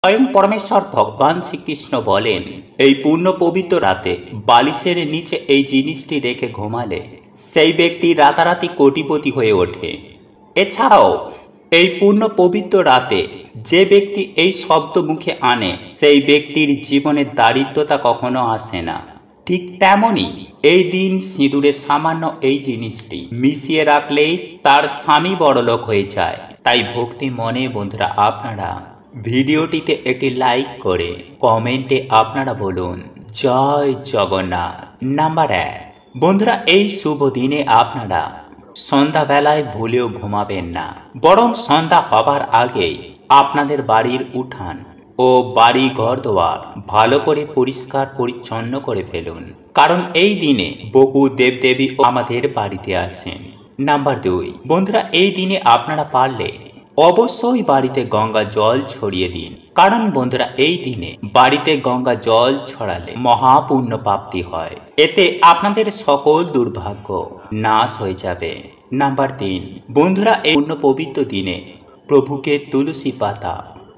স্বয়ং পরমেশ্বর ভগবান শ্রীকৃষ্ণ বলেন, এই পূর্ণ পবিত্র রাতে বালিশের নিচে এই জিনিসটি রেখে ঘুমালে সেই ব্যক্তি রাতারাতি কোটিপতি হয়ে ওঠে। এছাড়াও এই পূর্ণ পবিত্র রাতে যে ব্যক্তি এই শব্দ মুখে আনে সেই ব্যক্তির জীবনে দারিদ্রতা কখনো আসে না। ঠিক তেমনি এই দিন সিঁদুরে সামান্য এই জিনিসটি মিশিয়ে রাখলেই তার স্বামী বড়লোক হয়ে যায়। তাই ভক্তি মনে বন্ধুরা আপনারা ভিডিওটিতে একটি লাইক করে কমেন্টে আপনারা বলুন জয় জগন্নাথ। নাম্বার 1, বন্ধুরা এই শুভ দিনে আপনারা সন্ধ্যাবেলায় ভুলেও ঘুমাবেন না, বরং সন্ধ্যা হবার আগেই আপনাদের বাড়ির উঠান ও বাড়ি ঘর দোয়ার ভালো করে পরিষ্কার পরিচ্ছন্ন করে ফেলুন, কারণ এই দিনে বহু দেবদেবী আমাদের বাড়িতে আসেন। নাম্বার 2, বন্ধুরা এই দিনে আপনারা পারলে অবশ্যই বাড়িতে গঙ্গা জল ছড়িয়ে দিন, কারণ বন্ধুরা এই দিনে বাড়িতে গঙ্গা জল ছড়ালে মহাপুণ্য প্রাপ্তি হয়, এতে আপনাদের সকল দুর্ভাগ্য নাশ হয়ে যাবে। নাম্বার 3, বন্ধুরা এই পূর্ণ পবিত্র দিনে প্রভুকে তুলসী পাতা,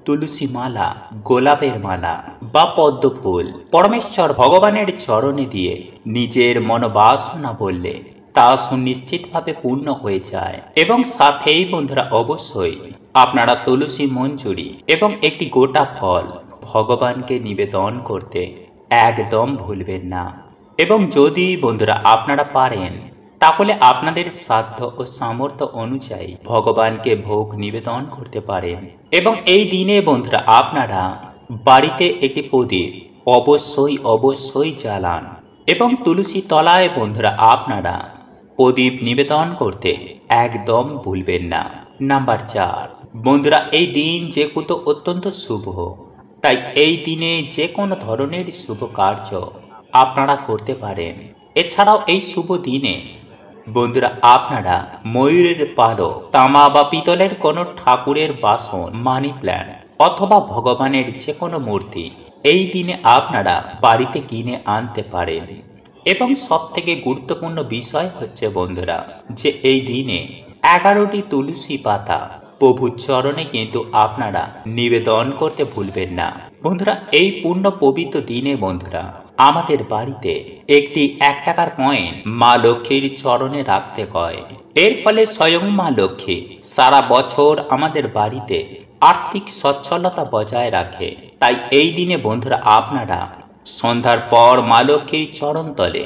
তুলসী মালা, গোলাপের মালা বা পদ্ম ফুল পরমেশ্বর ভগবানের চরণে দিয়ে নিজের মনোবাসনা বললে তা সুনিশ্চিতভাবে পূর্ণ হয়ে যায়। এবং সাথেই বন্ধুরা অবশ্যই আপনারা তুলসী মঞ্জুরি এবং একটি গোটা ফল ভগবানকে নিবেদন করতে একদম ভুলবেন না। এবং যদি বন্ধুরা আপনারা পারেন তাহলে আপনাদের সাধ্য ও সামর্থ্য অনুযায়ী ভগবানকে ভোগ নিবেদন করতে পারেন। এবং এই দিনে বন্ধুরা আপনারা বাড়িতে একটি প্রদীপ অবশ্যই জ্বালান এবং তুলসী তলায় বন্ধুরা আপনারা প্রদীপ নিবেদন করতে একদম ভুলবেন না। নাম্বার 4, বন্ধুরা এই দিন যেহেতু অত্যন্ত শুভ, তাই এই দিনে যে কোনো ধরনের শুভ কার্য আপনারা করতে পারেন। এছাড়াও এই শুভ দিনে বন্ধুরা আপনারা ময়ূরের পালক, তামা বা পিতলের কোনো ঠাকুরের বাসন, মানি প্ল্যান্ট অথবা ভগবানের যে কোনো মূর্তি এই দিনে আপনারা বাড়িতে কিনে আনতে পারেন। এবং সব থেকে গুরুত্বপূর্ণ বিষয় হচ্ছে বন্ধুরা যে এই দিনে 11টি তুলসী পাতা প্রভুর চরণে কিন্তু আপনারা নিবেদন করতে ভুলবেন না। বন্ধুরা এই পূর্ণ পবিত্র দিনে বন্ধুরা আমাদের বাড়িতে একটি 1 টাকার কয়েন মা লক্ষ্মীর চরণে রাখতে হয়। এর ফলে স্বয়ং মা লক্ষ্মী সারা বছর আমাদের বাড়িতে আর্থিক সচ্ছলতা বজায় রাখে। তাই এই দিনে বন্ধুরা আপনারা সন্ধ্যার পর মা লক্ষ্মীর চরণ তলে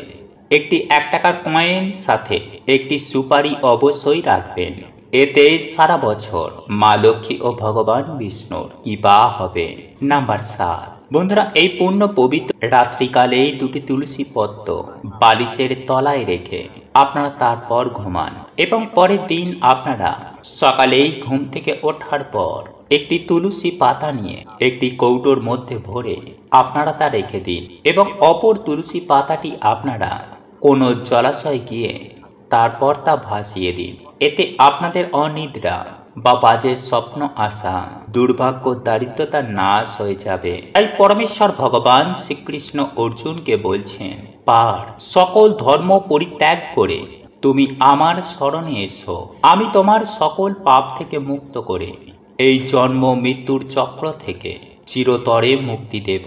একটি 1 টাকার কয়েন সাথে একটি সুপারি অবশ্যই রাখবেন। এতে সারা বছর মা লক্ষ্মী ও ভগবান বিষ্ণুর কৃপা হবে। নাম্বার 7, বন্ধুরা এই পূর্ণ পবিত্র রাত্রিকালে 2টি তুলসী পত্র বালিশের তলায় রেখে আপনারা তারপর ঘুমান। এবং পরের দিন আপনারা সকালেই ঘুম থেকে ওঠার পর একটি তুলসী পাতা নিয়ে একটি কৌটোর মধ্যে ভরে আপনারা তা রেখে দিন। এবং অপর তুলসী পাতাটি আপনারা কোনো জলাশয়ে গিয়ে তারপর তা ভাসিয়ে দিন। এতে আপনাদের অনিদ্রা বা বাজে স্বপ্ন আসা, দুর্ভাগ্য, দারিদ্রতা নাশ হয়ে যাবে। তাই পরমেশ্বর ভগবান শ্রীকৃষ্ণ অর্জুনকে বলছেন, পার সকল ধর্ম পরিত্যাগ করে তুমি আমার শরণে এসো, আমি তোমার সকল পাপ থেকে মুক্ত করে এই জন্ম মৃত্যুর চক্র থেকে চিরতরে মুক্তি দেব।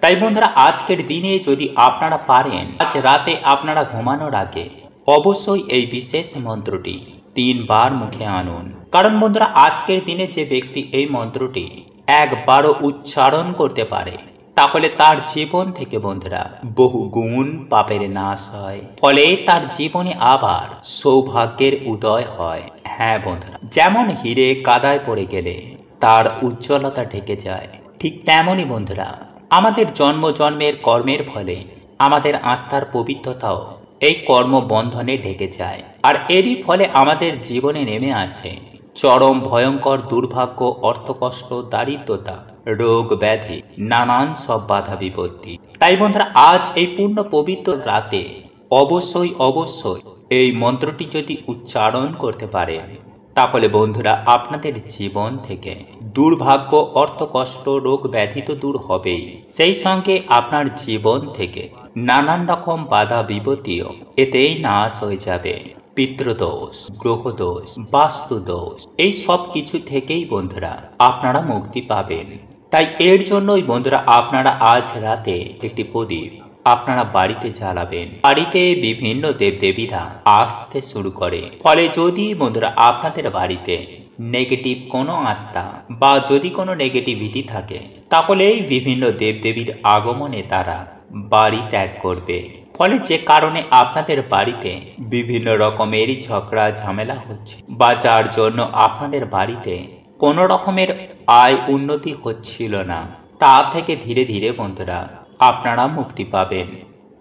তাই বন্ধুরা আজকের দিনে যদি আপনারা পারেন আজ রাতে আপনারা ঘুমানোর আগে অবশ্যই এই বিশেষ মন্ত্রটি 3 বার মুখে আনুন। কারণ বন্ধুরা আজকের দিনে যে ব্যক্তি এই মন্ত্রটি একবারও উচ্চারণ করতে পারে তাহলে তার জীবন থেকে বন্ধুরা বহু গুণ পাপের নাশ হয়, ফলে তার জীবনে আবার সৌভাগ্যের উদয় হয়। হ্যাঁ বন্ধুরা, যেমন হিরে কাদায় পড়ে গেলে তার উজ্জ্বলতা ঢেকে যায়, ঠিক তেমনই বন্ধুরা আমাদের জন্ম জন্মের কর্মের ফলে আমাদের আত্মার পবিত্রতাও এই কর্ম বন্ধনে ঢেকে যায়। আর এরই ফলে আমাদের জীবনে নেমে আসে চরম ভয়ঙ্কর দুর্ভাগ্য, অর্থকষ্ট, দারিদ্রতা, রোগ ব্যাধি, নানান সব বাধা বিপত্তি। তাই বন্ধুরা আজ এই পূর্ণ পবিত্র রাতে অবশ্যই এই মন্ত্রটি যদি উচ্চারণ করতে পারেন তাহলে বন্ধুরা আপনাদের জীবন থেকে দুর্ভাগ্য, অর্থকষ্ট, রোগ ব্যাধি তো দূর হবেই, সেই সঙ্গে আপনার জীবন থেকে নানান রকম বাধা বিপত্তিও এতেই নাশ হয়ে যাবে। পিতৃদোষ, গ্রহদোষ, বাস্তুদোষ এই সব কিছু থেকেই বন্ধুরা আপনারা মুক্তি পাবেন। তাই এর জন্যই বন্ধুরা আপনারা আজ রাতে একটি প্রদীপ আপনারা বাড়িতে জ্বালাবেন। বাড়িতে বিভিন্ন দেবদেবীরা আসতে শুরু করে, ফলে যদি বন্ধুরা আপনাদের বাড়িতে নেগেটিভ কোনো আত্মা বা যদি কোনো নেগেটিভিটি থাকে, তাহলে এই বিভিন্ন দেবদেবীর আগমনে তারা বাড়ি ত্যাগ করবে। ফলে যে কারণে আপনাদের বাড়িতে বিভিন্ন রকমের ঝগড়া ঝামেলা হচ্ছে, বা যার জন্য আপনাদের বাড়িতে কোনো রকমের আয় উন্নতি হচ্ছিল না, তা থেকে ধীরে ধীরে বন্ধুরা আপনারা মুক্তি পাবেন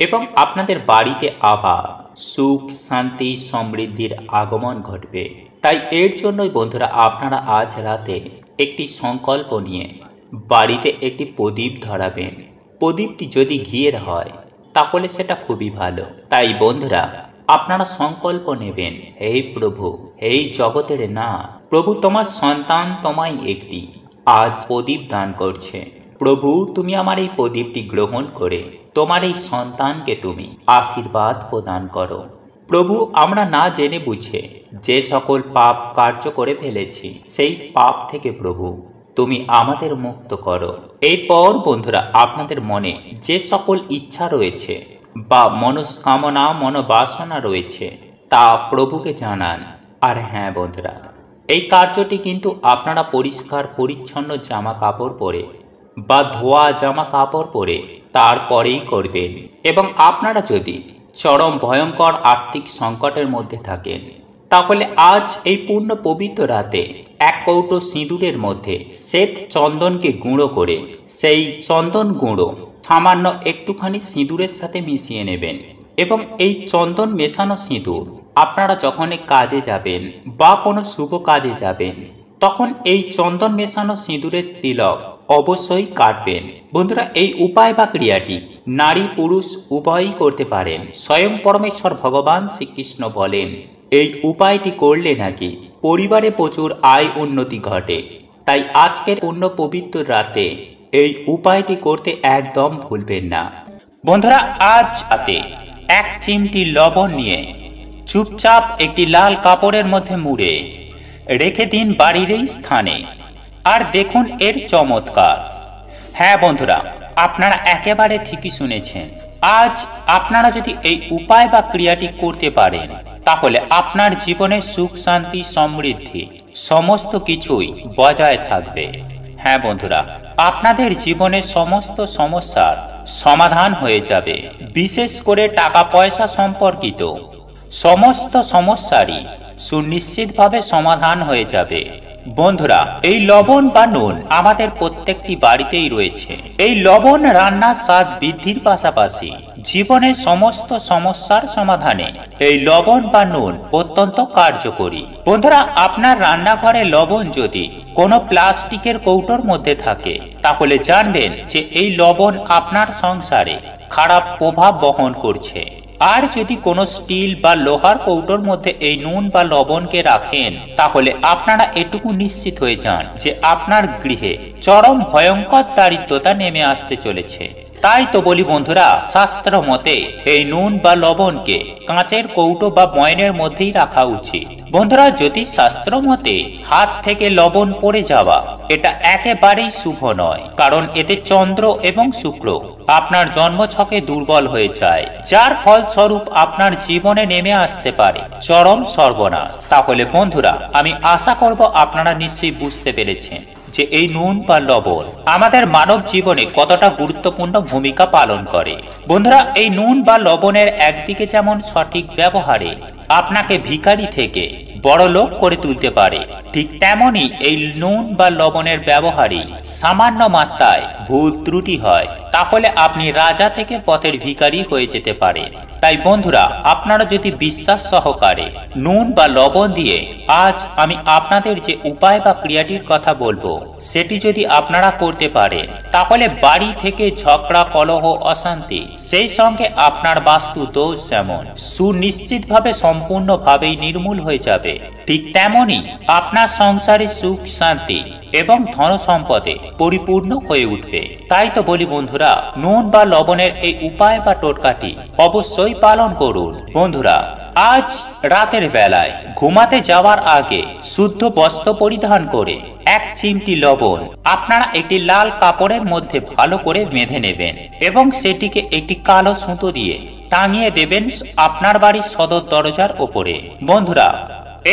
এবং আপনাদের বাড়িতে আবার সুখ শান্তি সমৃদ্ধির আগমন ঘটবে। তাই এর জন্যই বন্ধুরা আপনারা আজ রাতে একটি সংকল্প নিয়ে বাড়িতে একটি প্রদীপ ধরাবেন। প্রদীপটি যদি ঘিয়ের হয় তাহলে সেটা খুবই ভালো। তাই বন্ধুরা আপনারা সংকল্প নেবেন, হে প্রভু, হে জগতের না প্রভু, তোমার সন্তান তোমায় একটি আজ প্রদীপ দান করছে। প্রভু তুমি আমার এই প্রদীপটি গ্রহণ করে তোমার এই সন্তানকে তুমি আশীর্বাদ প্রদান করো। প্রভু আমরা না জেনে বুঝে যে সকল পাপ কার্য করে ফেলেছি, সেই পাপ থেকে প্রভু তুমি আমাদের মুক্ত করো। এরপর বন্ধুরা আপনাদের মনে যে সকল ইচ্ছা রয়েছে বা মনস্কামনা মনোবাসনা রয়েছে তা প্রভুকে জানান। আর হ্যাঁ বন্ধুরা, এই কার্যটি কিন্তু আপনারা পরিষ্কার পরিচ্ছন্ন জামা কাপড় পরে বা ধোয়া জামা কাপড় পরে তারপরেই করবেন। এবং আপনারা যদি চরম ভয়ঙ্কর আর্থিক সংকটের মধ্যে থাকেন, তাহলে আজ এই পূর্ণ পবিত্র রাতে এক কৌটো সিঁদুরের মধ্যে শ্বেত চন্দনকে গুঁড়ো করে সেই চন্দন গুঁড়ো সামান্য একটুখানি সিঁদুরের সাথে মিশিয়ে নেবেন। এবং এই চন্দন মেশানো সিঁদুর আপনারা যখন কাজে যাবেন বা কোনো শুভ কাজে যাবেন, তখন এই চন্দন মেশানো সিঁদুরের তিলক অবশ্যই কাটবেন। বন্ধুরা এই উপায় বা ক্রিয়াটি নারী পুরুষ উভয়ই করতে পারেন। স্বয়ং পরমেশ্বর ভগবান শ্রীকৃষ্ণ বলেন এই উপায়টি করলে নাকি পরিবারে প্রচুর আয় উন্নতি ঘটে। তাই আজকের পূর্ণ পবিত্র রাতে এই উপায়টি করতে একদম ভুলবেন না। বন্ধুরা আজ রাতে এক চিমটি লবণ নিয়ে চুপচাপ একটি লাল কাপড়ের মধ্যে মুড়ে রেখে দিন বাড়ির এই স্থানে। আর দেখুন এর চমৎকার। হ্যাঁ বন্ধুরা আপনারা একেবারে ঠিকই শুনেছেন। আজ আপনারা যদি এই উপায় বা ক্রিয়াটি করতে পারেন, তাহলে আপনার জীবনে সুখ শান্তি সমৃদ্ধি সমস্ত কিছুই বজায় থাকবে। হ্যাঁ বন্ধুরা আপনাদের জীবনে সমস্ত সমস্যার সমাধান হয়ে যাবে। বিশেষ করে টাকা পয়সা সম্পর্কিত সমস্ত সমস্যারই সুনিশ্চিতভাবে সমাধান হয়ে যাবে। বন্ধুরা এই লবণ বা নুন আমাদের প্রত্যেকটি বাড়িতেই রয়েছে। এই লবণ রান্নার স্বাদ বৃদ্ধির পাশাপাশি জীবনের সমস্ত সমস্যার সমাধানে এই লবণ বা নুন অত্যন্ত কার্যকরী। বন্ধুরা আপনার রান্নাঘরে লবণ যদি কোনো প্লাস্টিকের কৌটোর মধ্যে থাকে, তাহলে জানবেন যে এই লবণ আপনার সংসারে খারাপ প্রভাব বহন করছে। আর যদি কোনো স্টিল বা লোহার কৌটোর মধ্যে এই নুন বা লবণকে রাখেন, তাহলে আপনারা এটুকু নিশ্চিত হয়ে যান যে আপনার গৃহে চরম ভয়ঙ্কর দারিদ্রতা নেমে আসতে চলেছে। তাই তো বলি বন্ধুরা, শাস্ত্র মতে এই নুন বা লবণকে কাঁচের কৌটো বা বয়নের মধ্যেই রাখা উচিত। বন্ধুরা জ্যোতিষ শাস্ত্র মতে হাত থেকে লবণ পড়ে যাওয়া এটা একেবারেই শুভ নয়, কারণ এতে চন্দ্র এবং শুক্র আপনার জন্মছকে দুর্বল হয়ে যায়, যার ফলস্বরূপ আপনার জীবনে নেমে আসতে পারে চরম সর্বনাশ। তাহলে বন্ধুরা আমি আশা করব আপনারা নিশ্চয়ই বুঝতে পেরেছেন যে এই নুন বা লবণ আমাদের মানব জীবনে কতটা গুরুত্বপূর্ণ ভূমিকা পালন করে। বন্ধুরা এই নুন বা লবণের একদিকে যেমন সঠিক ব্যবহারে আপনাকে ভিখারি থেকে বড় লোক করে তুলতে পারে, ঠিক তেমনি এই নুন বা লবণের ব্যবহারে সামান্য মাত্রায় ভুল ত্রুটি হয়, তাহলে আপনি রাজা থেকে পথের ভিখারি হয়ে যেতে পারেন। তাই বন্ধুরা আপনারা যদি বিশ্বাস সহকারে নুন বা লবণ দিয়ে আজ আমি আপনাদের যে উপায় বা ক্রিয়াটির কথা বলবো সেটি যদি আপনারা করতে পারেন, তাহলে বাড়ি থেকে ঝগড়া কলহ অশান্তি সেই সঙ্গে আপনার বাস্তু দোষ যেমন সুনিশ্চিতভাবে সম্পূর্ণভাবেই নির্মূল হয়ে যাবে, ঠিক তেমনি আপনার সংসারে সুখ শান্তি এবং ধন সম্পদে পরিপূর্ণ হয়ে উঠবে। তাই তো বলি বন্ধুরা নুন বা লবণের এই উপায় বা টোটকাটি অবশ্যই পালন করুন। বন্ধুরা আজ রাতের বেলায় ঘুমাতে যাওয়ার আগে শুদ্ধ বস্ত্র পরিধান করে এক চিমটি লবণ আপনারা একটি লাল কাপড়ের মধ্যে ভালো করে বেঁধে নেবেন এবং সেটিকে একটি কালো সুতো দিয়ে টাঙিয়ে দেবেন আপনার বাড়ির সদর দরজার ওপরে। বন্ধুরা,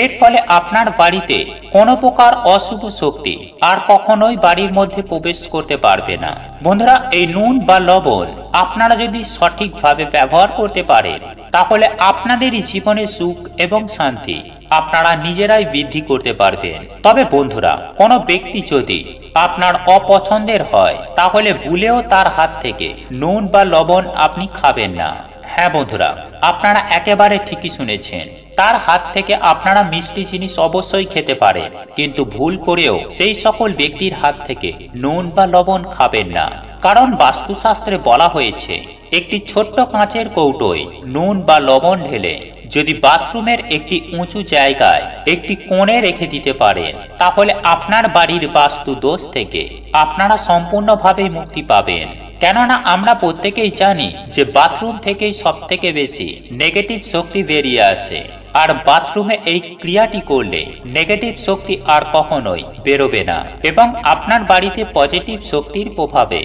এর ফলে আপনার বাড়িতে কোনো প্রকার অশুভ শক্তি আর কখনোই বাড়ির মধ্যে প্রবেশ করতে পারবে না। বন্ধুরা, এই নুন বা লবণ আপনারা যদি সঠিকভাবে ব্যবহার করতে পারেন তাহলে আপনাদেরই জীবনে সুখ এবং শান্তি আপনারা নিজেরাই বৃদ্ধি করতে পারবেন। তবে বন্ধুরা, কোনো ব্যক্তি যদি আপনার অপছন্দের হয় তাহলে ভুলেও তার হাত থেকে নুন বা লবণ আপনি খাবেন না। হ্যাঁ বন্ধুরা, আপনারা একেবারে ঠিকই শুনেছেন, তার হাত থেকে আপনারা মিষ্টি জিনিস অবশ্যই খেতে পারেন, কিন্তু ভুল করেও সেই সকল ব্যক্তির হাত থেকে নুন বা লবণ খাবেন না। কারণ বাস্তুশাস্ত্রে বলা হয়েছে একটি ছোট্ট কাঁচের কৌটোয় নুন বা লবণ ঢেলে যদি বাথরুমের একটি উঁচু জায়গায় একটি কোণে রেখে দিতে পারেন তাহলে আপনার বাড়ির বাস্তু দোষ থেকে আপনারা সম্পূর্ণভাবে মুক্তি পাবেন। কেননা আমরা প্রত্যেকেই জানি যে বাথরুম থেকেই সব থেকে বেশি নেগেটিভ শক্তি বেরিয়ে আসে, আর বাথরুমে এই ক্রিয়াটি করলে নেগেটিভ শক্তি আর কখনোই বেরোবে না এবং আপনার বাড়িতে পজিটিভ শক্তির প্রভাবে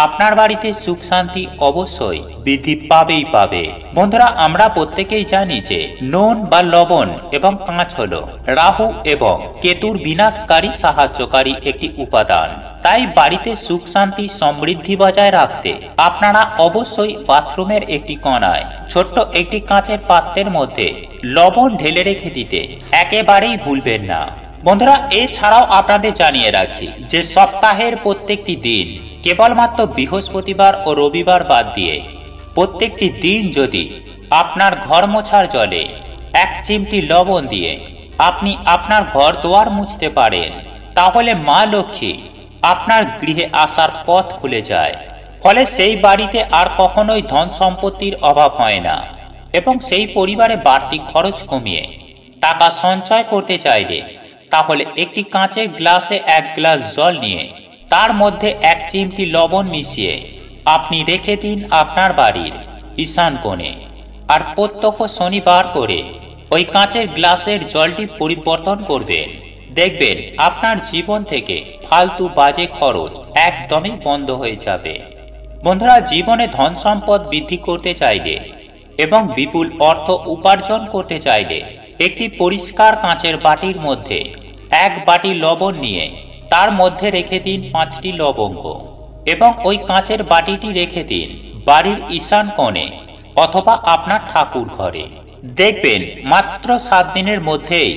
আপনার বাড়িতে সুখ শান্তি অবশ্যই বৃদ্ধি পাবেই পাবে। বন্ধুরা, আমরা প্রত্যেকেই জানি যে নুন বা লবণ এবং কাঁচ হলো রাহু এবং কেতুর বিনাশকারী সাহায্যকারী একটি উপাদান। তাই বাড়িতে সুখ শান্তি সমৃদ্ধি বজায় রাখতে আপনারা অবশ্যই বাথরুমের একটি কোণায় ছোট্ট একটি কাঁচের পাত্রের মধ্যে লবণ ঢেলে রেখে দিতে একেবারেই ভুলবেন না। বন্ধুরা, এছাড়াও আপনাদের জানিয়ে রাখি যে সপ্তাহের প্রত্যেকটি দিন কেবলমাত্র বৃহস্পতিবার ও রবিবার বাদ দিয়ে প্রত্যেকটি দিন যদি আপনার ঘর মোছার জলে এক চিমটি লবণ দিয়ে আপনি আপনার ঘর দুয়ার মুছতে পারেন তাহলে মা লক্ষ্মী আপনার গৃহে আসার পথ খুলে যায়। ফলে সেই বাড়িতে আর কখনোই ধন সম্পত্তির অভাব হয় না এবং সেই পরিবারে বাড়তি খরচ কমিয়ে টাকা সঞ্চয় করতে চাইলে তাহলে একটি কাঁচের গ্লাসে এক গ্লাস জল নিয়ে তার মধ্যে এক চিমটি লবণ মিশিয়ে আপনি রেখে দিন আপনার বাড়ির ঈশান কোণে। আর প্রত্যহ শনিবার করে ওই কাঁচের গ্লাসের জলটি পরিবর্তন করবেন। দেখবেন আপনার জীবন থেকে ফালতু বাজে খরচ একদমই বন্ধ হয়ে যাবে। বন্ধুরা, জীবনে ধন সম্পদ বৃদ্ধি করতে চাইলে এবং বিপুল অর্থ উপার্জন করতে চাইলে একটি পরিষ্কার কাঁচের বাটির মধ্যে এক বাটি লবণ নিয়ে তার মধ্যে রেখে দিন 5টি লবঙ্গ এবং ওই কাঁচের বাটিটি রেখে দিন বাড়ির ঈশান কোণে অথবা আপনার ঠাকুর ঘরে। দেখবেন মাত্র 7 দিনের মধ্যেই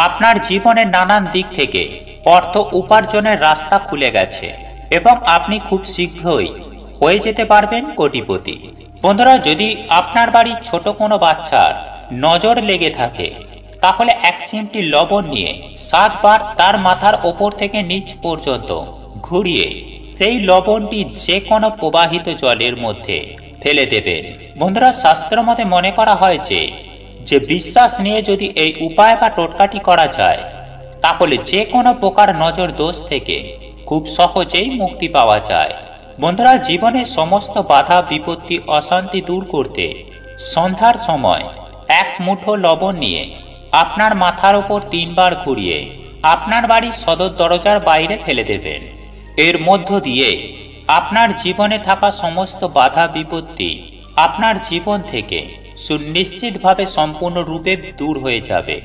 আপনার জীবনের নানান দিক থেকে অর্থ উপার্জনের রাস্তা খুলে গেছে এবং আপনি খুব শীঘ্রই হয়ে যেতে পারবেন কোটিপতি। বন্ধুরা, যদি আপনার বাড়ির ছোট কোনো বাচ্চার নজর লেগে থাকে তাহলে এক চিমটি লবণ নিয়ে 7 বার তার মাথার ওপর থেকে নিচ পর্যন্ত ঘুরিয়ে সেই লবণটি যে কোনো প্রবাহিত জলের মধ্যে ফেলে দেবেন। বন্ধুরা, শাস্ত্র মতে মনে করা হয় যে বিশ্বাস নিয়ে যদি এই উপায় বা টোটকাটি করা যায় তাহলে যে কোনো প্রকার নজর দোষ থেকে খুব সহজেই মুক্তি পাওয়া যায়। বন্ধুরা, জীবনের সমস্ত বাধা বিপত্তি অশান্তি দূর করতে সন্ধ্যার সময় এক মুঠো লবণ নিয়ে আপনার মাথার উপর 3 বার ঘুরিয়ে আপনার বাড়ির সদর দরজার বাইরে ফেলে দেবেন। এর মধ্য দিয়ে আপনার জীবনে থাকা সমস্ত বাধা বিপত্তি আপনার জীবন থেকে সুনিশ্চিতভাবে সম্পূর্ণরূপে দূর হয়ে যাবে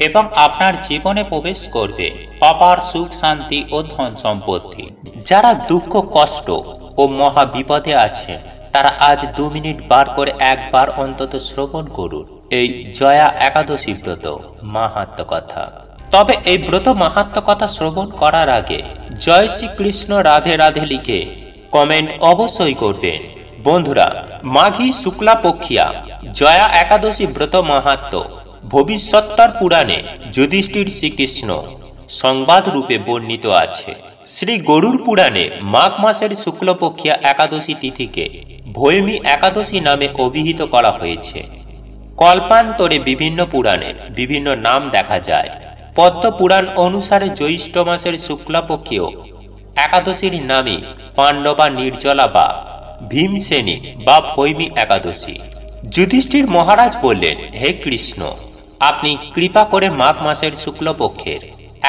এবং আপনার জীবনে প্রবেশ করবে অপার সুখ শান্তি ও ধন সম্পত্তি। যারা দুঃখ কষ্ট ও মহা বিপদে আছে তারা আজ 2 মিনিট বার করে একবার অন্তত শ্রবণ করুন এই জয়া একাদশী ব্রত মাহাত্ম্য কথা। তবে এই ব্রত মাহাত্ম্য কথা শ্রবণ করার আগে জয় শ্রীকৃষ্ণ রাধে রাধে লিখে কমেন্ট অবশ্যই করবেন। বন্ধুরা, মাঘী শুক্লা পক্ষিয়া জয়া একাদশী ব্রত মাহাত্ম্য ভবিষ্যত্তর পুরাণে যুধিষ্ঠির শ্রীকৃষ্ণ সংবাদ রূপে বর্ণিত আছে। শ্রী গরুড় পুরাণে মাঘ মাসের শুক্লপক্ষিয়া একাদশী তিথিকে ভৈমী একাদশী নামে অভিহিত করা হয়েছে। কল্পান্তরে বিভিন্ন পুরাণে বিভিন্ন নাম দেখা যায়। পদ্ম পুরাণ অনুসারে জ্যৈষ্ঠ মাসের শুক্লপক্ষীয় একাদশীর নামে পাণ্ডবা নির্জলা বা ভীমসেনী বা ভৈমী একাদশী। যুধিষ্ঠির মহারাজ বললেন, হে কৃষ্ণ, আপনি কৃপা করে মাঘ মাসের শুক্লপক্ষের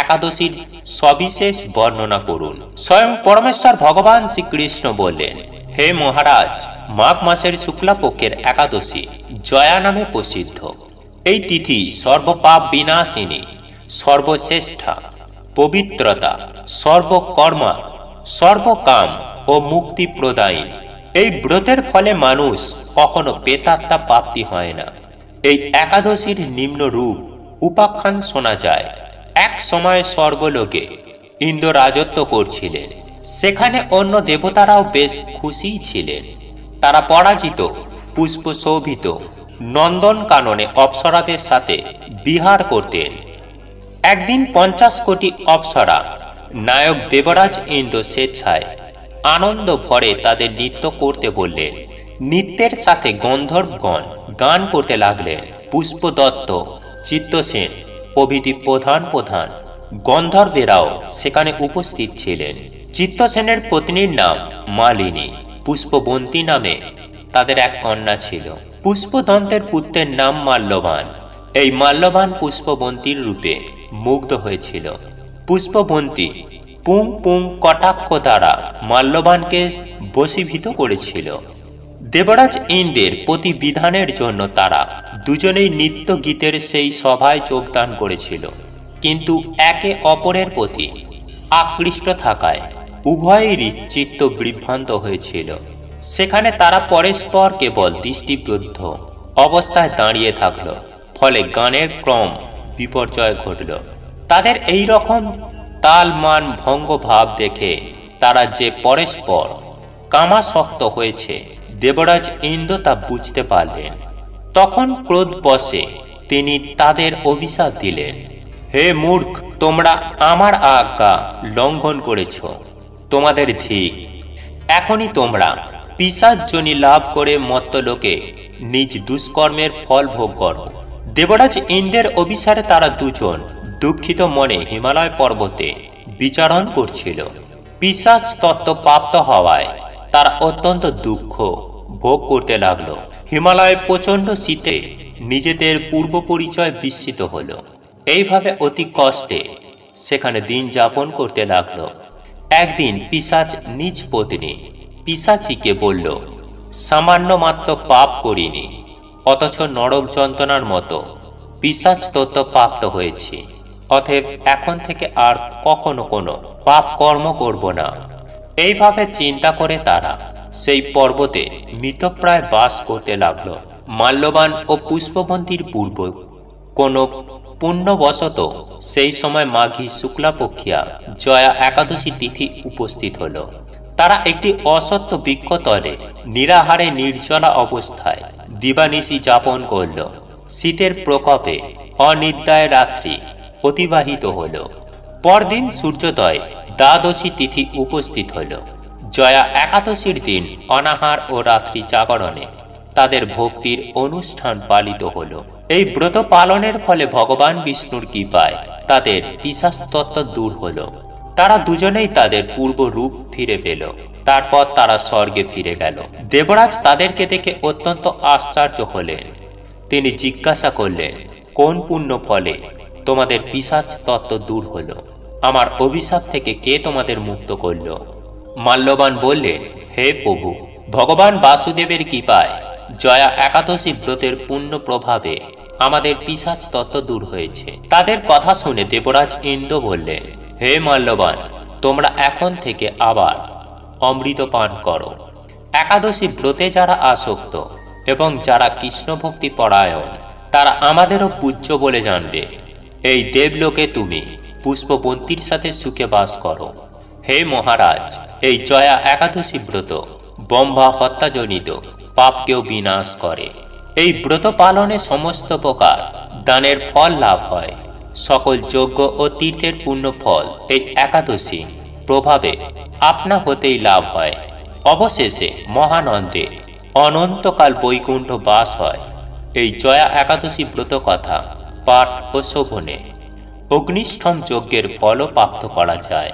একাদশীর সবিশেষ বর্ণনা করুন। স্বয়ং পরমেশ্বর ভগবান শ্রীকৃষ্ণ বললেন, হে মহারাজ, মাঘ মাসের শুক্লাপক্ষের একাদশী জয়া নামে প্রসিদ্ধ। এই তিথি সর্বপাপ বিনাশিনী, সর্বশ্রেষ্ঠা, পবিত্রতা, সর্বকর্মা, সর্বকাম ও মুক্তি প্রদায়িনী। এই ব্রতের ফলে মানুষ কখনো প্রেতাত্মা প্রাপ্তি হয় না। এই একাদশীর নিম্ন রূপ উপাখ্যান শোনা যায়। এক সময় স্বর্গলোকে ইন্দ্র রাজত্ব করছিলেন। সেখানে অন্য দেবতারাও বেশ খুশি ছিলেন। তারা পরাজিত পুষ্প শোভিত নন্দন কাননে অপ্সরাদের সাথে বিহার করতেন। একদিন 50 কোটি অপ্সরা নায়ক দেবরাজ ইন্দ্র স্বেচ্ছায় আনন্দ ভরে তাদের নৃত্য করতে বললেন। নৃত্যের সাথে গন্ধর্বগণ গান করতে লাগলেন। পুষ্পদত্ত, চিত্তসেন প্রভৃতি প্রধান প্রধান গন্ধর্বেরাও সেখানে উপস্থিত ছিলেন। চিত্তসেনের পত্নীর নাম মালিনী, পুষ্পবন্তী নামে তাদের এক কন্যা ছিল। পুষ্পদন্তের পুত্রের নাম মাল্যবান। এই মাল্যবান পুষ্পবন্তীর রূপে মুগ্ধ হয়েছিল। পুষ্পবন্তী পুং পুং কটাক্ষ দ্বারা মাল্যবানকে বশীভূত করেছিল। দেবরাজ ইন্দ্রের প্রতিবিধানের জন্য তারা দুজনেই নৃত্য গীতের সেই সভায় যোগদান করেছিল, কিন্তু একে অপরের প্রতি আকৃষ্ট থাকায় উভয়েরই চিত্ত বিভ্রান্ত হয়েছিল। সেখানে তারা পরস্পর কেবল দৃষ্টিবদ্ধ অবস্থায় দাঁড়িয়ে থাকল। ফলে গানের ক্রম বিপর্যয় ঘটল। তাদের এই রকম তালমান ভঙ্গ ভাব দেখে তারা যে পরস্পর কামাসক্ত হয়েছে, দেবরাজ ইন্দ্র তা বুঝতে পারলেন। তখন ক্রোধবশে তিনি তাদের অভিশাপ দিলেন, হে মূর্খ, তোমরা আমার আজ্ঞা লঙ্ঘন করেছ। তোমাদের ধিক। এখনই তোমরা পিশাচযোনি লাভ করে মর্ত্যলোকে নিজ দুষ্কর্মের ফল ভোগ করো। দেবরাজ ইন্দ্রের অভিসারে তারা দুজন দুঃখিত মনে হিমালয় পর্বতে বিচরণ করছিল। পিশাচ তত্ত্ব প্রাপ্ত হওয়ায় তারা অত্যন্ত দুঃখ ভোগ করতে লাগলো। হিমালয়ে প্রচণ্ড শীতে নিজেদের পূর্ব পরিচয় বিস্মৃত হলো। এইভাবে অতি কষ্টে সেখানে দিন যাপন করতে লাগলো। একদিন পিশাচ নিজ পত্নী পিশাচিকে বলল, সামান্য মাত্র পাপ করিনি, অথচ নরক যন্ত্রণার মতো পিশাচ তত্ত্ব প্রাপ্ত হয়েছি। অতএব এখন থেকে আর কখনো কোনো পাপ কর্ম করব না। এইভাবে চিন্তা করে তারা সেই পর্বতে মৃতপ্রায় বাস করতে লাগলো। মাল্যবান ও পুষ্পবন্তীর পূর্ব কোনো পুণ্যবশত সেই সময় মাঘী শুক্লাপক্ষিয়া জয়া একাদশী তিথি উপস্থিত হলো। তারা একটি অসত্য বৃক্ষতলে নিরাহারে নির্জলা অবস্থায় দিবানিশি যাপন করল। শীতের প্রকোপে অনিদ্রায় রাত্রি অতিবাহিত হল। পরদিন সূর্যোদয় দ্বাদশী তিথি উপস্থিত হল। জয়া একাদশীর দিন অনাহার ও রাত্রি জাগরণে তাদের ভক্তির অনুষ্ঠান পালিত হল। এই ব্রত পালনের ফলে ভগবান বিষ্ণুর কৃপায় তাদের পিশাচতত্ত্ব দূর হল। তারা দুজনেই তাদের পূর্ব রূপ ফিরে পেল। তারপর তারা স্বর্গে ফিরে গেল। দেবরাজ তাদেরকে দেখে অত্যন্ত আশ্চর্য হলেন। তিনি জিজ্ঞাসা করলেন, কোন পুণ্য ফলে তোমাদের পিশাচ তত্ত্ব দূর হল? আমার অভিশাপ থেকে কে তোমাদের মুক্ত করল? মাল্যবান বললেন, হে প্রভু, ভগবান বাসুদেবের কৃপায় জয়া একাদশী ব্রতের পুণ্য প্রভাবে আমাদের পিশাচ তত্ত্ব দূর হয়েছে। তাদের কথা শুনে দেবরাজ ইন্দ্র বললেন, হে মাল্যবান, তোমরা এখন থেকে আবার অমৃত পান করো। একাদশী ব্রতে যারা আসক্ত এবং যারা কৃষ্ণ ভক্তি পরায়ণ, তারা আমাদেরও পূজ্য বলে জানবে। এই দেবলোকে তুমি পুষ্পবন্তীর সাথে সুখে বাস করো। হে মহারাজ, এই জয়া একাদশী ব্রত ব্রহ্মা হত্যাজনিত পাপকেও বিনাশ করে। এই ব্রত পালনে সমস্ত প্রকার দানের ফল লাভ হয়। সকল যজ্ঞ ও তীর্থের পুণ্য ফল এই একাদশী প্রভাবে আপনা হতেই লাভ হয়। অবশেষে মহানন্দে অনন্তকাল বৈকুণ্ঠ বাস হয়। এই জয়া একাদশী ব্রত কথা পাঠ ও শোভনে অগ্নিষ্ঠম যজ্ঞের ফলও প্রাপ্ত করা যায়।